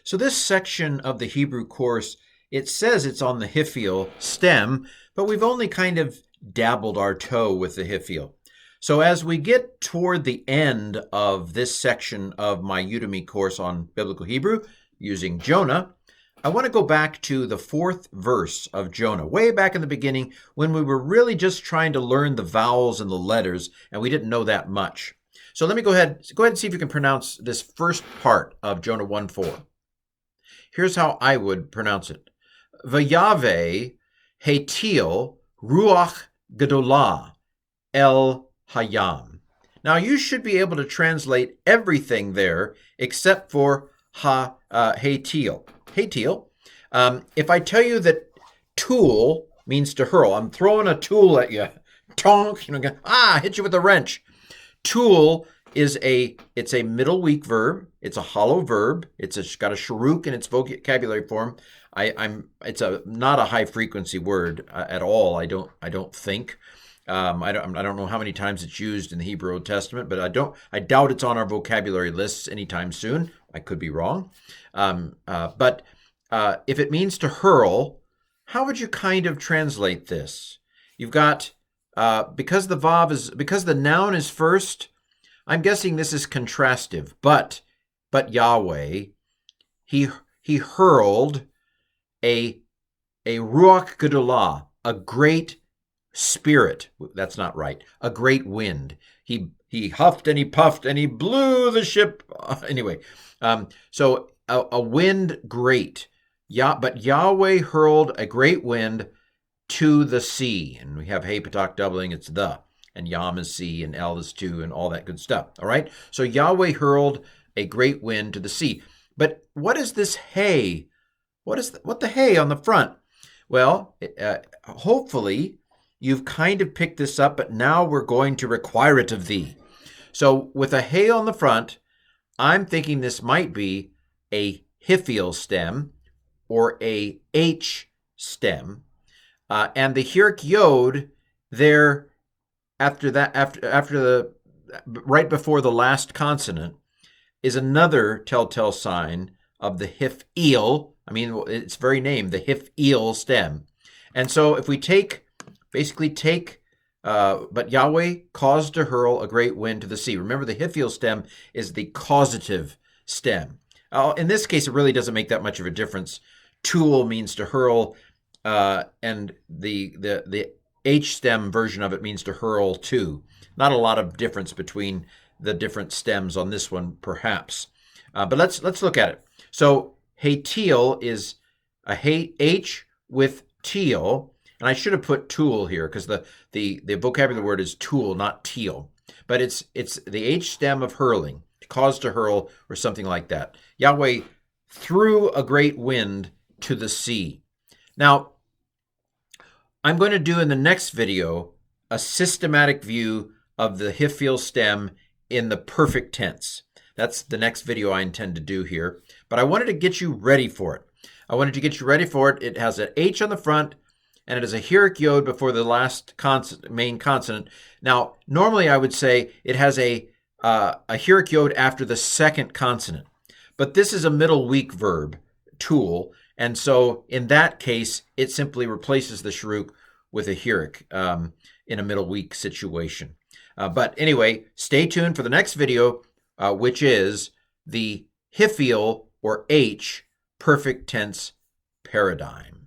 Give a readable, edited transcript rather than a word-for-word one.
So this section of the Hebrew course, it says it's on the Hiph'il stem, but we've only kind of dabbled our toe with the Hiph'il. So as we get toward the end of this section of my Udemy course on Biblical Hebrew using Jonah, I want to go back to the 4th verse of Jonah, way back in the beginning when we were really just trying to learn the vowels and the letters, and we didn't know that much. So let me go ahead and see if you can pronounce this first part of Jonah 1:4. Here's how I would pronounce it. V'yave Hiph'il ruach gedolah el hayam. Now you should be able to translate everything there except for Hiph'il. Hiph'il. If I tell you that tool means to hurl, I'm throwing a tool at you. Tonk, hit you with a wrench. Tool is it's a middle weak verb. It's a hollow verb. It's got a shuruk in its vocabulary form. It's not a high frequency word at all. I don't think. I don't know how many times it's used in the Hebrew Old Testament, but I doubt it's on our vocabulary lists anytime soon. I could be wrong. But if it means to hurl, how would you kind of translate this? You've got because the noun is first. I'm guessing this is contrastive. But Yahweh, he hurled a ruach gedolah, a great spirit. That's not right. A great wind. He huffed and he puffed and he blew the ship. Anyway, so a wind great. But Yahweh hurled a great wind to the sea. And we have hey patak doubling, it's the. And yam is sea and el is to and all that good stuff. All right? So Yahweh hurled a great wind to the sea. But what is this hay? What the hay on the front? Well, hopefully you've kind of picked this up, but now we're going to require it of thee. So with a hay on the front, I'm thinking this might be a Hiph'il stem or a H stem. And the Hirik Yod there right before the last consonant is another telltale sign of the Hiph'il. I mean, its very name, the Hiph'il stem. And so if we but Yahweh caused to hurl a great wind to the sea. Remember, the Hiph'il stem is the causative stem. In this case, it really doesn't make that much of a difference. Tool means to hurl, and the H stem version of it means to hurl too. Not a lot of difference between the different stems on this one, perhaps. But let's look at it. So Hiph'il is a H with teal. And I should have put tool here because the vocabulary word is tool, not teal. But it's the H stem of hurling, cause to hurl, or something like that. Yahweh threw a great wind to the sea. Now, I'm going to do in the next video a systematic view of the Hiph'il stem in the perfect tense. That's the next video I intend to do here. But I wanted to get you ready for it. It has an H on the front, and it is a Hirik Yod before the last main consonant. Now, normally I would say it has a Hirik Yod after the second consonant. But this is a middle weak verb, tool, and so in that case, it simply replaces the shuruk with a Hirik in a middle weak situation. But anyway, stay tuned for the next video, which is the Hiph'il or H perfect tense paradigm.